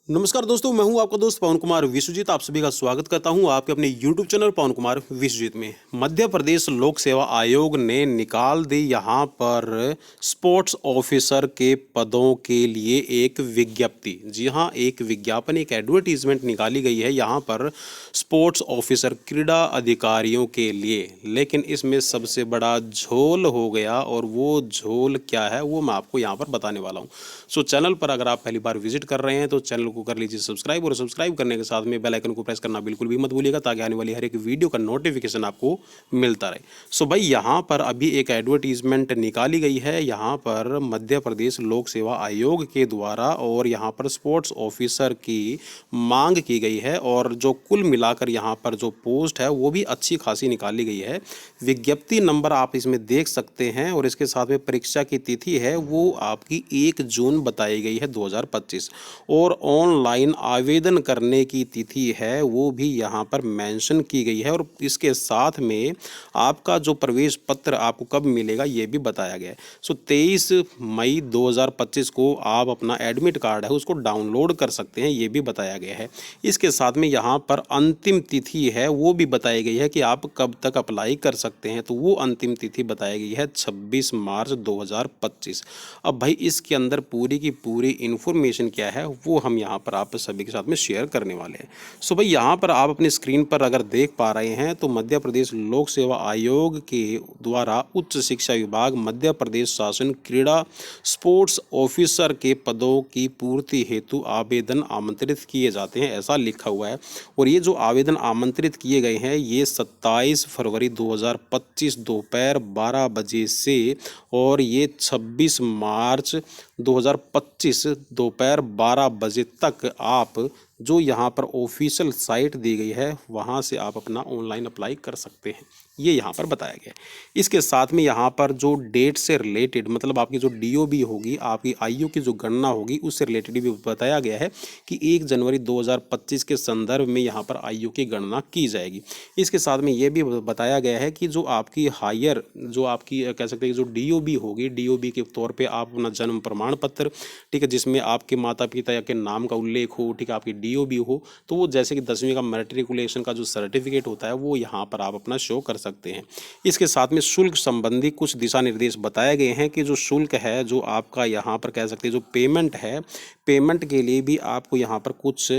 नमस्कार दोस्तों, मैं हूं आपका दोस्त पवन कुमार विश्वजीत। आप सभी का स्वागत करता हूं आपके अपने YouTube चैनल पवन कुमार विश्वजीत में। मध्य प्रदेश लोक सेवा आयोग ने निकाल दी यहां पर स्पोर्ट्स ऑफिसर के पदों के लिए एक विज्ञप्ति। जी हां, एक विज्ञापन, एक एडवर्टीजमेंट निकाली गई है यहां पर स्पोर्ट्स ऑफिसर, क्रीड़ा अधिकारियों के लिए। लेकिन इसमें सबसे बड़ा झोल हो गया, और वो झोल क्या है वो मैं आपको यहां पर बताने वाला हूं। सो चैनल पर अगर आप पहली बार विजिट कर रहे हैं तो चैनल को कर लीजिए सब्सक्राइब, और सब्सक्राइब करने के साथ में बेल आइकन को प्रेस करना बिल्कुल भी मत भूलिएगा, ताकि आने वाली हर एक वीडियो का नोटिफिकेशन आपको मिलता रहे। सो भाई, यहाँ पर अभी एक एडवर्टीजमेंट निकाली गई है यहाँ पर मध्य प्रदेश लोक सेवा आयोग के द्वारा, और यहाँ पर स्पोर्ट्स ऑफिसर की मांग की गई है। और जो कुल मिलाकर यहाँ पर जो पोस्ट है वो भी अच्छी खासी निकाली गई है। विज्ञप्ति नंबर आप इसमें देख सकते हैं, और इसके साथ में परीक्षा की तिथि है वो आपकी 1 जून बताई गई है 2025, और ऑनलाइन आवेदन करने की तिथि है वो भी यहाँ पर मेंशन की गई है। और इसके साथ में आपका जो प्रवेश पत्र आपको कब मिलेगा ये भी बताया गया है। सो 23 मई 2025 को आप अपना एडमिट कार्ड है उसको डाउनलोड कर सकते हैं, ये भी बताया गया है। इसके साथ में यहाँ पर अंतिम तिथि है वो भी बताई गई है कि आप कब तक अप्लाई कर सकते हैं। तो वो अंतिम तिथि बताई गई है 26 मार्च 2025। अब भाई इसके अंदर पूरी की पूरी इन्फॉर्मेशन क्या है वो हम यहाँ पर आप सभी के साथ में शेयर करने वाले हैं। सो भाई, यहाँ पर आप अपनी स्क्रीन पर अगर देख पा रहे हैं तो मध्य प्रदेश लोक सेवा आयोग के द्वारा उच्च शिक्षा विभाग मध्य प्रदेश शासन क्रीड़ा स्पोर्ट्स ऑफिसर के पदों की पूर्ति हेतु आवेदन आमंत्रित किए जाते हैं, ऐसा लिखा हुआ है। और ये जो आवेदन आमंत्रित किए गए हैं ये 27 फरवरी 2025 दोपहर 12 बजे से, और ये 26 मार्च 2025 दोपहर 12 बजे तक आप जो यहाँ पर ऑफिशियल साइट दी गई है वहाँ से आप अपना ऑनलाइन अप्लाई कर सकते हैं, ये यहाँ पर बताया गया है। इसके साथ में यहाँ पर जो डेट से रिलेटेड, मतलब आपकी जो DOB होगी, आपकी आयु की जो गणना होगी उससे रिलेटेड भी बताया गया है कि 1 जनवरी 2025 के संदर्भ में यहाँ पर आयु की गणना की जाएगी। इसके साथ में ये भी बताया गया है कि जो आपकी हायर, जो आपकी कह सकते हैं जो DOB होगी, DOB के तौर पर आप अपना जन्म प्रमाण पत्र, ठीक है, जिसमें आपके माता पिता के नाम का उल्लेख हो, ठीक है, आपकी DOB हो, तो वो जैसे कि 10वीं का मैट्रिकुलेशन का जो सर्टिफिकेट होता है वो यहाँ पर आप अपना शो कर सकते हैं। इसके साथ में शुल्क संबंधी कुछ दिशा निर्देश बताए गए हैं कि जो शुल्क है, जो आपका यहाँ पर कह सकते हैं जो पेमेंट है, पेमेंट के लिए भी आपको यहाँ पर कुछ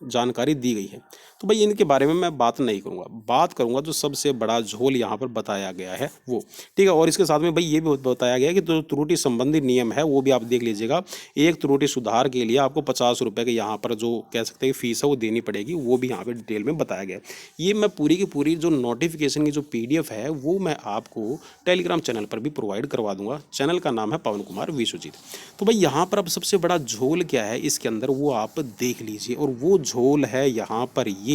जानकारी दी गई है। तो भाई इनके बारे में मैं बात नहीं करूँगा, बात करूँगा जो सबसे बड़ा झोल यहाँ पर बताया गया है वो, ठीक है। और इसके साथ में भाई ये भी बताया गया है कि जो त्रुटि संबंधी नियम है वो भी आप देख लीजिएगा। एक त्रुटि सुधार के लिए आपको 50 रुपये के यहाँ पर जो कह सकते हैं फीस है वो देनी पड़ेगी, वो भी यहाँ पर डिटेल में बताया गया है। ये मैं पूरी की पूरी जो नोटिफिकेशन की जो PDF है वो मैं आपको टेलीग्राम चैनल पर भी प्रोवाइड करवा दूंगा। चैनल का नाम है पवन कुमार विश्वजीत। तो भाई यहाँ पर अब सबसे बड़ा झोल क्या है इसके अंदर वो आप देख लीजिए। और वो झोल है यहाँ पर ये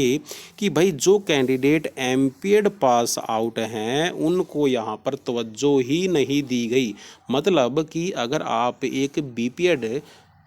कि भाई जो कैंडिडेट एमपीएड पास आउट हैं उनको यहाँ पर तवज्जो ही नहीं दी गई। मतलब कि अगर आप एक बीपीएड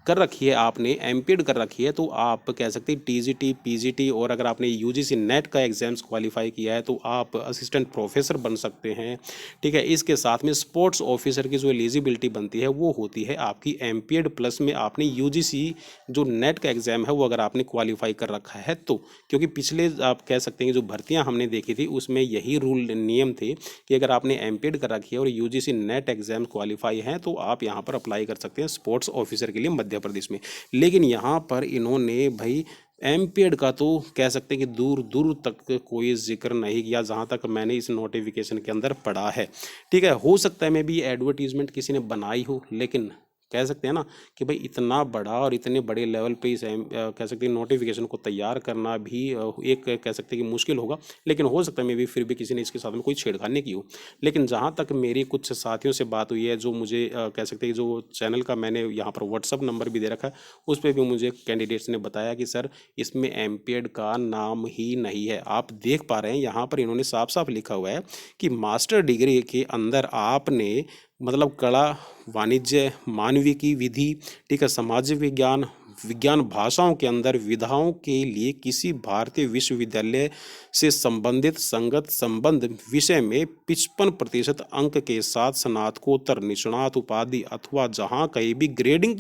कर रखी है, आपने एमपीएड कर रखी है, तो आप कह सकते हैं TGT PGT, और अगर आपने UGC नेट का एग्जाम्स क्वालिफाई किया है तो आप असिस्टेंट प्रोफेसर बन सकते हैं, ठीक है। इसके साथ में स्पोर्ट्स ऑफिसर की जो एलिजिबिलिटी बनती है वो होती है आपकी एमपीएड प्लस में आपने UGC जो नेट का एग्ज़ाम है वो अगर आपने क्वालिफाई कर रखा है तो। क्योंकि पिछले आप कह सकते हैं जो भर्तियाँ हमने देखी थी उसमें यही रूल नियम थे कि अगर आपने एमपीएड कर रखी है और UGC नेट एग्जाम क्वालिफाई है तो आप यहाँ पर अप्लाई कर सकते हैं स्पोर्ट्स ऑफिसर के लिए मध्य प्रदेश में। लेकिन यहाँ पर इन्होंने भाई एमपीएड का तो कह सकते हैं कि दूर दूर तक कोई जिक्र नहीं किया, जहाँ तक मैंने इस नोटिफिकेशन के अंदर पढ़ा है, ठीक है। हो सकता है मैं भी एडवर्टीजमेंट किसी ने बनाई हो, लेकिन कह सकते हैं ना कि भाई इतना बड़ा और इतने बड़े लेवल पे इस कह सकते हैं नोटिफिकेशन को तैयार करना भी एक कह सकते हैं कि मुश्किल होगा। लेकिन हो सकता है मे भी फिर भी किसी ने इसके साथ में कोई छेड़खानी की हो। लेकिन जहाँ तक मेरी कुछ साथियों से बात हुई है, जो मुझे कह सकते हैं जो चैनल का मैंने यहाँ पर व्हाट्सअप नंबर भी दे रखा है, उस पर भी मुझे कैंडिडेट्स ने बताया कि सर इसमें एमपीएड का नाम ही नहीं है। आप देख पा रहे हैं यहाँ पर इन्होंने साफ साफ लिखा हुआ है कि मास्टर डिग्री के अंदर आपने मतलब कला, वाणिज्य, मानविकी, विधि, ठीक है, समाज विज्ञान, विज्ञान भाषाओं के अंदर विधाओं के लिए किसी भारतीय विश्वविद्यालय से संबंधित संगत संबंध विषय में 55% अंक के साथ स्नातकोत्तर निष्णात उपाधि अथवा जहां कहीं भी ग्रेडिंग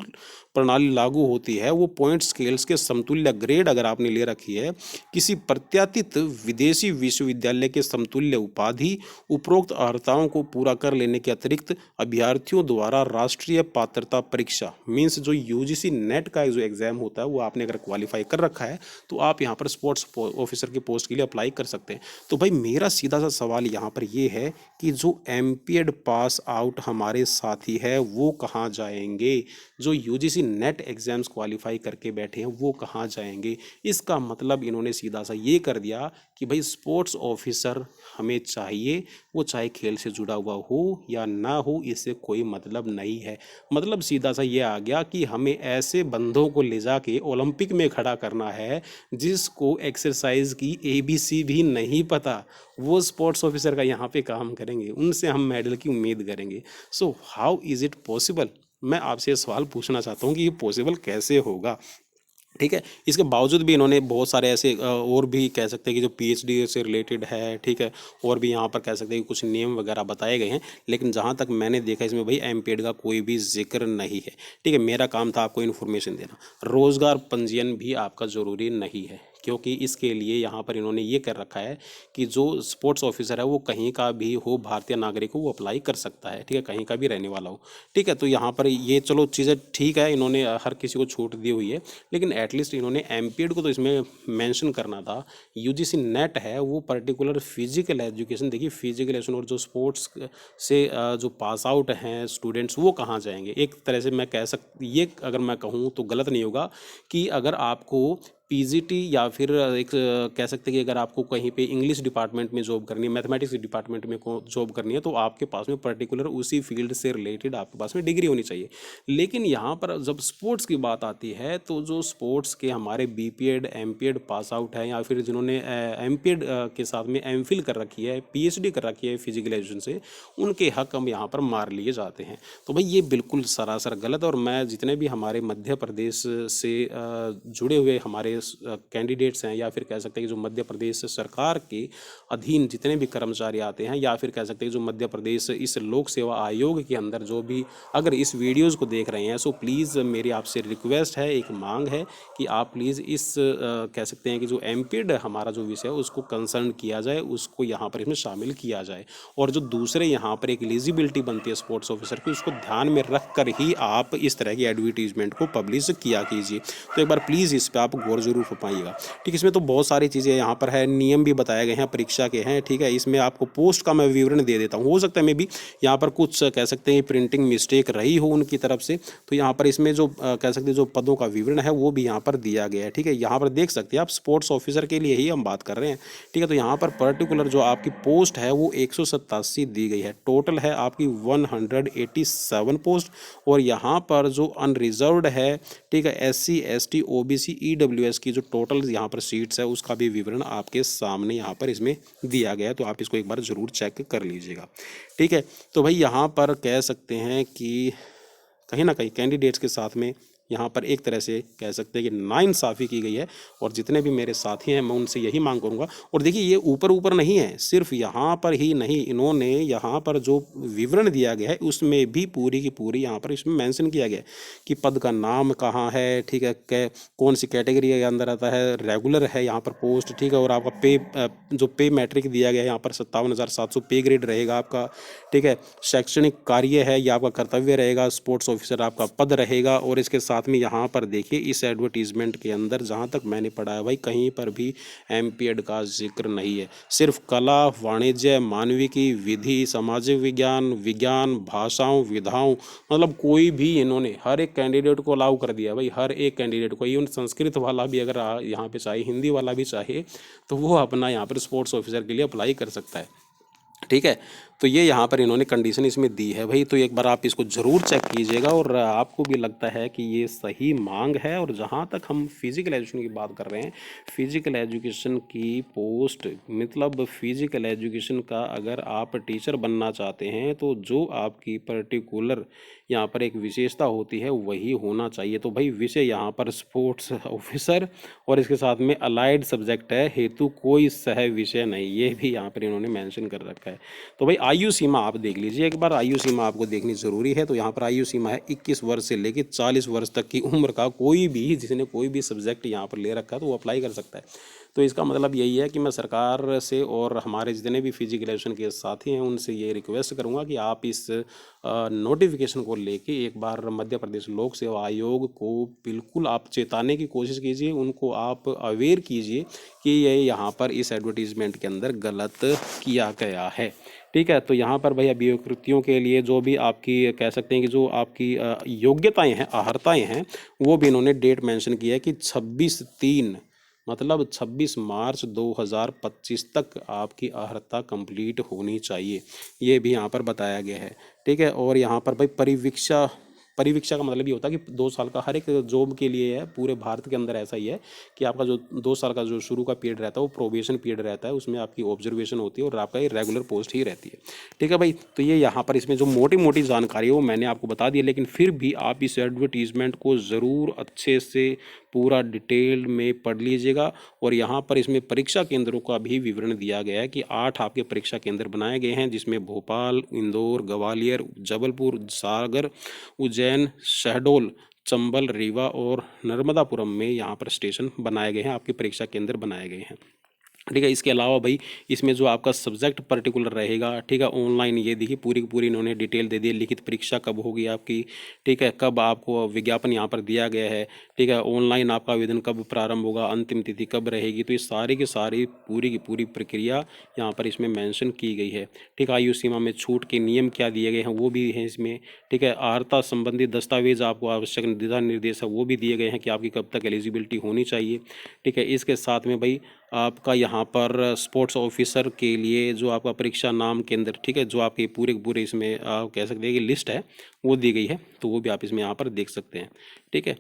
प्रणाली लागू होती है वो पॉइंट स्केल्स के समतुल्य ग्रेड अगर आपने ले रखी है, किसी प्रत्याशित विदेशी विश्वविद्यालय के समतुल्य उपाधि उपरोक्त अर्हताओं को पूरा कर लेने के अतिरिक्त अभ्यर्थियों द्वारा राष्ट्रीय पात्रता परीक्षा मीन्स जो यूजीसी नेट का जो एग्जाम होता है वो आपने अगर क्वालिफाई कर रखा है तो आप यहाँ पर स्पोर्ट्स ऑफिसर की पोस्ट के लिए अप्लाई कर सकते हैं। तो भाई मेरा सीधा सा सवाल यहाँ पर ये है कि जो एमपीएड पास आउट हमारे साथी है वो कहाँ जाएंगे, जो यूजीसी नेट एग्जाम्स क्वालिफाई करके बैठे हैं वो कहाँ जाएंगे। इसका मतलब इन्होंने सीधा सा ये कर दिया कि भाई स्पोर्ट्स ऑफिसर हमें चाहिए, वो चाहे खेल से जुड़ा हुआ हो या ना हो, इससे कोई मतलब नहीं है। मतलब सीधा सा ये आ गया कि हमें ऐसे बंदों को ले जाके ओलंपिक में खड़ा करना है जिसको एक्सरसाइज की एबीसी भी नहीं पता, वो स्पोर्ट्स ऑफिसर का यहाँ पे काम करेंगे, उनसे हम मेडल की उम्मीद करेंगे। So how is it possible. मैं आपसे ये सवाल पूछना चाहता हूँ कि ये पॉसिबल कैसे होगा। ठीक है, इसके बावजूद भी इन्होंने बहुत सारे ऐसे और भी कह सकते हैं कि जो पीएचडी से रिलेटेड है, ठीक है, और भी यहाँ पर कह सकते हैं कि कुछ नियम वगैरह बताए गए हैं, लेकिन जहाँ तक मैंने देखा इसमें भाई एमपीएड का कोई भी जिक्र नहीं है। ठीक है, मेरा काम था आपको इन्फॉर्मेशन देना। रोजगार पंजीयन भी आपका ज़रूरी नहीं है, क्योंकि इसके लिए यहाँ पर इन्होंने ये कर रखा है कि जो स्पोर्ट्स ऑफिसर है वो कहीं का भी हो, भारतीय नागरिक हो, वो अप्लाई कर सकता है। ठीक है, कहीं का भी रहने वाला हो। ठीक है, तो यहाँ पर ये चलो चीज़ें ठीक है, इन्होंने हर किसी को छूट दी हुई है, लेकिन एटलीस्ट इन्होंने एमपीएड को तो इसमें मेंशन करना था। यूजीसी नेट है वो पर्टिकुलर फिजिकल एजुकेशन, देखिए फिजिकल एजुकेशन और जो स्पोर्ट्स से जो पास आउट हैं स्टूडेंट्स वो कहाँ जाएंगे। एक तरह से मैं कह ये अगर मैं कहूँ तो गलत नहीं होगा कि अगर आपको पीजीटी या फिर एक कह सकते हैं कि अगर आपको कहीं पे इंग्लिश डिपार्टमेंट में जॉब करनी है, मैथमेटिक्स डिपार्टमेंट में जॉब करनी है, तो आपके पास में पर्टिकुलर उसी फील्ड से रिलेटेड आपके पास में डिग्री होनी चाहिए। लेकिन यहाँ पर जब स्पोर्ट्स की बात आती है तो जो स्पोर्ट्स के हमारे बीपीएड एमपीएड पास आउट है या फिर जिन्होंने एमपीएड के साथ में एमफिल कर रखी है, पीएचडी कर रखी है फिजिकल एजुकेशन से, उनके हक हम यहाँ पर मार लिए जाते हैं। तो भाई ये बिल्कुल सरासर गलत। और मैं जितने भी हमारे मध्य प्रदेश से जुड़े हुए हमारे कैंडिडेट्स हैं या फिर कह सकते हैं कि जो मध्य प्रदेश सरकार के अधीन जितने भी कर्मचारी आते हैं या फिर कह सकते हैं जो मध्य प्रदेश इस लोक सेवा आयोग के अंदर जो भी अगर इस वीडियोज़ को देख रहे हैं, सो प्लीज़ मेरी आपसे रिक्वेस्ट है, एक मांग है कि आप प्लीज़ इस कह सकते हैं कि जो एमपीएड हमारा जो विषय है उसको कंसर्न किया जाए, उसको यहाँ पर इसमें शामिल किया जाए। और जो दूसरे यहाँ पर एक एलिजिबिलिटी बनती है स्पोर्ट्स ऑफिसर की, उसको ध्यान में रख कर ही आप इस तरह की एडवर्टीजमेंट को पब्लिश किया कीजिए। तो एक बार प्लीज़ इस पर आप गौर जरूर पाइएगा। ठीक, इसमें तो बहुत सारी चीज़ें यहाँ पर है, नियम भी बताए गए हैं परीक्षा के हैं। ठीक है, इसमें आपको पोस्ट का मैं विवरण दे देता हूँ, हो सकता है मैं भी यहाँ पर कुछ कह सकते हैं प्रिंटिंग मिस्टेक रही हो उनकी तरफ से, तो यहाँ पर इसमें जो कह सकते हैं जो पदों का विवरण है वो भी यहाँ पर दिया गया है। ठीक है, यहाँ पर देख सकते हैं आप, स्पोर्ट्स ऑफिसर के लिए ही हम बात कर रहे हैं। ठीक है, तो यहाँ पर पर्टिकुलर जो आपकी पोस्ट है वो 187 दी गई है, टोटल है आपकी 187 पोस्ट। और यहाँ पर जो अनरिजर्व्ड है, ठीक है, SC ST OBC EWS की जो टोटल यहाँ पर सीट्स है उसका भी विवरण आपके सामने यहाँ पर इसमें दिया गया है, तो आप इसको एक बार ज़रूर चेक कर लीजिएगा। ठीक है, तो भाई यहाँ पर कह सकते हैं कि कहीं ना कहीं कैंडिडेट्स के साथ में यहाँ पर एक तरह से कह सकते हैं कि नाइंसाफ़ी की गई है। और जितने भी मेरे साथी हैं मैं उनसे यही मांग करूँगा। और देखिए ये ऊपर ऊपर नहीं है, सिर्फ यहाँ पर ही नहीं, इन्होंने यहाँ पर जो विवरण दिया गया है उसमें भी पूरी की पूरी यहाँ पर इसमें मेंशन किया गया है कि पद का नाम कहाँ है, ठीक है, कौन सी कैटेगरी के अंदर आता है, रेगुलर है यहाँ पर पोस्ट, ठीक है, और आपका पे जो पे मैट्रिक दिया गया है यहाँ पर 57,700 पे ग्रेड रहेगा आपका। ठीक है, शैक्षणिक कार्य है या आपका कर्तव्य रहेगा, स्पोर्ट्स ऑफिसर आपका पद रहेगा। और इसके साथ में यहाँ पर देखिए इस एडवर्टीजमेंट के अंदर जहाँ तक मैंने पढ़ा है भाई कहीं पर भी एमपीएड का जिक्र नहीं है। सिर्फ कला, वाणिज्य, मानविकी, विधि, सामाजिक विज्ञान, विज्ञान, भाषाओं, विधाओं, मतलब कोई भी इन्होंने हर एक कैंडिडेट को अलाउ कर दिया भाई, हर एक कैंडिडेट को। इवन संस्कृत वाला भी अगर यहाँ पे चाहे, हिंदी वाला भी चाहे, तो वो अपना यहाँ पर स्पोर्ट्स ऑफिसर के लिए अप्लाई कर सकता है। ठीक है, तो ये यहाँ पर इन्होंने कंडीशन इसमें दी है भाई। तो एक बार आप इसको ज़रूर चेक कीजिएगा और आपको भी लगता है कि ये सही मांग है। और जहाँ तक हम फिज़िकल एजुकेशन की बात कर रहे हैं, फिज़िकल एजुकेशन की पोस्ट मतलब फिज़िकल एजुकेशन का अगर आप टीचर बनना चाहते हैं तो जो आपकी पर्टिकुलर यहाँ पर एक विशेषता होती है वही होना चाहिए। तो भाई विषय यहाँ पर स्पोर्ट्स ऑफिसर और इसके साथ में अलाइड सब्जेक्ट है, हेतु कोई सह विषय नहीं, ये भी यहाँ पर इन्होंने मेंशन कर रखा है। तो भाई आयु सीमा आप देख लीजिए एक बार, आयु सीमा आपको देखनी ज़रूरी है। तो यहाँ पर आयु सीमा है 21 वर्ष से लेकर 40 वर्ष तक की उम्र का कोई भी जिसने कोई भी सब्जेक्ट यहाँ पर ले रखा है तो वो अप्लाई कर सकता है। तो इसका मतलब यही है कि मैं सरकार से और हमारे जितने भी फिजिकल एजुकेशन के साथी हैं उनसे ये रिक्वेस्ट करूँगा कि आप इस नोटिफिकेशन को लेके एक बार मध्य प्रदेश लोक सेवा आयोग को बिल्कुल आप चेताने की कोशिश कीजिए, उनको आप अवेयर कीजिए कि ये यहाँ पर इस एडवर्टीज़मेंट के अंदर गलत किया गया है। ठीक है, तो यहाँ पर भाई अभियुक्तियों के लिए जो भी आपकी कह सकते हैं कि जो आपकी योग्यताएं हैं, अहर्ताएं हैं, वो भी इन्होंने डेट मेंशन की है कि 26/3 मतलब 26 मार्च 2025 तक आपकी अहर्ता कंप्लीट होनी चाहिए, ये भी यहाँ पर बताया गया है। ठीक है, और यहाँ पर भाई परिवीक्षा का मतलब ये होता है कि 2 साल का हर एक जॉब के लिए है, पूरे भारत के अंदर ऐसा ही है कि आपका जो 2 साल का जो शुरू का पीरियड रहता है वो प्रोबेशन पीरियड रहता है, उसमें आपकी ऑब्जर्वेशन होती है और आपका ये रेगुलर पोस्ट ही रहती है। ठीक है भाई, तो ये यहाँ पर इसमें जो मोटी मोटी जानकारी है वो मैंने आपको बता दी है, लेकिन फिर भी आप इस एडवर्टीज़मेंट को ज़रूर अच्छे से पूरा डिटेल में पढ़ लीजिएगा। और यहाँ पर इसमें परीक्षा केंद्रों का भी विवरण दिया गया है कि 8 आपके परीक्षा केंद्र बनाए गए हैं, जिसमें भोपाल, इंदौर, ग्वालियर, जबलपुर, सागर, उज्जैन, शहडोल, चंबल, रीवा और नर्मदापुरम में यहाँ पर स्टेशन बनाए गए हैं, आपके परीक्षा केंद्र बनाए गए हैं। ठीक है, इसके अलावा भाई इसमें जो आपका सब्जेक्ट पर्टिकुलर रहेगा, ठीक है, ऑनलाइन ये देखिए पूरी की पूरी इन्होंने डिटेल दे दी है, लिखित परीक्षा कब होगी आपकी, ठीक है, कब आपको विज्ञापन यहाँ पर दिया गया है, ठीक है, ऑनलाइन आपका आवेदन कब प्रारंभ होगा, अंतिम तिथि कब रहेगी। तो ये सारी की सारी पूरी की पूरी प्रक्रिया यहाँ पर इसमें मेंशन की गई है। ठीक है, आयु सीमा में छूट के नियम क्या दिए गए हैं वो भी हैं इसमें। ठीक है, अर्हता संबंधी दस्तावेज आपको आवश्यक दिशा निर्देश है वो भी दिए गए हैं कि आपकी कब तक एलिजिबिलिटी होनी चाहिए। ठीक है, इसके साथ में भाई आपका यहाँ पर स्पोर्ट्स ऑफिसर के लिए जो आपका परीक्षा नाम केंद्र, ठीक है, जो आपके पूरे इसमें आप कह सकते हैं कि लिस्ट है वो दी गई है, तो वो भी आप इसमें यहाँ पर देख सकते हैं। ठीक है,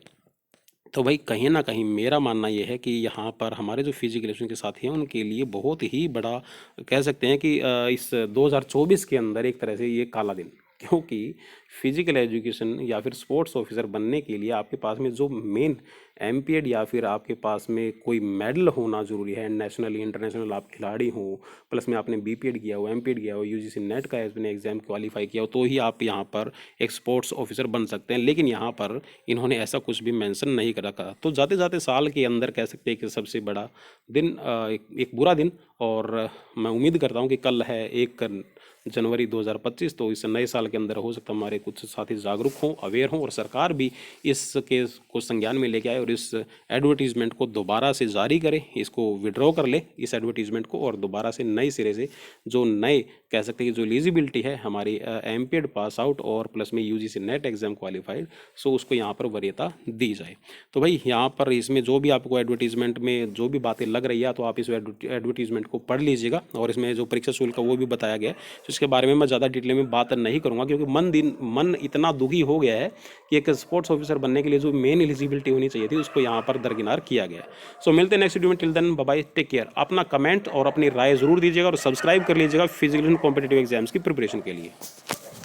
तो भाई कहीं ना कहीं मेरा मानना ये है कि यहाँ पर हमारे जो फिजिकल एजुकेशन के साथी हैं उनके लिए बहुत ही बड़ा कह सकते हैं कि इस 2024 के अंदर एक तरह से ये काला दिन, क्योंकि फिजिकल एजुकेशन या फिर स्पोर्ट्स ऑफिसर बनने के लिए आपके पास में जो मेन एमपीएड या फिर आपके पास में कोई मेडल होना ज़रूरी है, नेशनल इंटरनेशनल आप खिलाड़ी हो, प्लस में आपने बीपीएड किया हो, एमपीएड किया हो, यूजीसी नेट का आपने एग्जाम क्वालिफाई किया हो, तो ही आप यहाँ पर एक स्पोर्ट्स ऑफिसर बन सकते हैं। लेकिन यहाँ पर इन्होंने ऐसा कुछ भी मेंशन नहीं कर रखा। तो जाते जाते साल के अंदर कह सकते हैं कि सबसे बड़ा दिन एक बुरा दिन, और मैं उम्मीद करता हूँ कि कल है 1 जनवरी 2025, तो इस नए साल के अंदर हो सकता है हमारे कुछ साथी जागरूक हों, अवेयर हों, और सरकार भी इस केस को संज्ञान में लेके आए और इस एडवर्टीज़मेंट को दोबारा से जारी करे, इसको विड्रॉ कर ले इस एडवर्टीज़मेंट को, और दोबारा से नए सिरे से जो नए कह सकते हैं कि जो एलिजिबिलिटी है हमारी एमपीएड पास आउट और प्लस में यूजीसी नेट एग्जाम क्वालिफाइड, सो उसको यहाँ पर वरीयता दी जाए। तो भाई यहाँ पर इसमें जो भी आपको एडवर्टीज़मेंट में जो भी बातें लग रही है तो आप इस एडवर्टीज़मेंट को पढ़ लीजिएगा, और इसमें जो परीक्षा शुल्क है वो भी बताया गया है। तो इसके बारे में मैं ज़्यादा डिटेल में बात नहीं करूँगा, क्योंकि मन इतना दुखी हो गया है कि एक स्पोर्ट्स ऑफिसर बनने के लिए जो मेन एलिजिबिलिटी होनी चाहिए थी उसको यहाँ पर दरकिनार किया गया है। सो मिलते हैं नेक्स्ट वीडियो में, till then bye bye, take care. अपना कमेंट और अपनी राय ज़रूर दीजिएगा और सब्सक्राइब कर लीजिएगा फिजिकल एंड कॉम्पिटिटिव एग्जाम्स की प्रिपरेशन के लिए।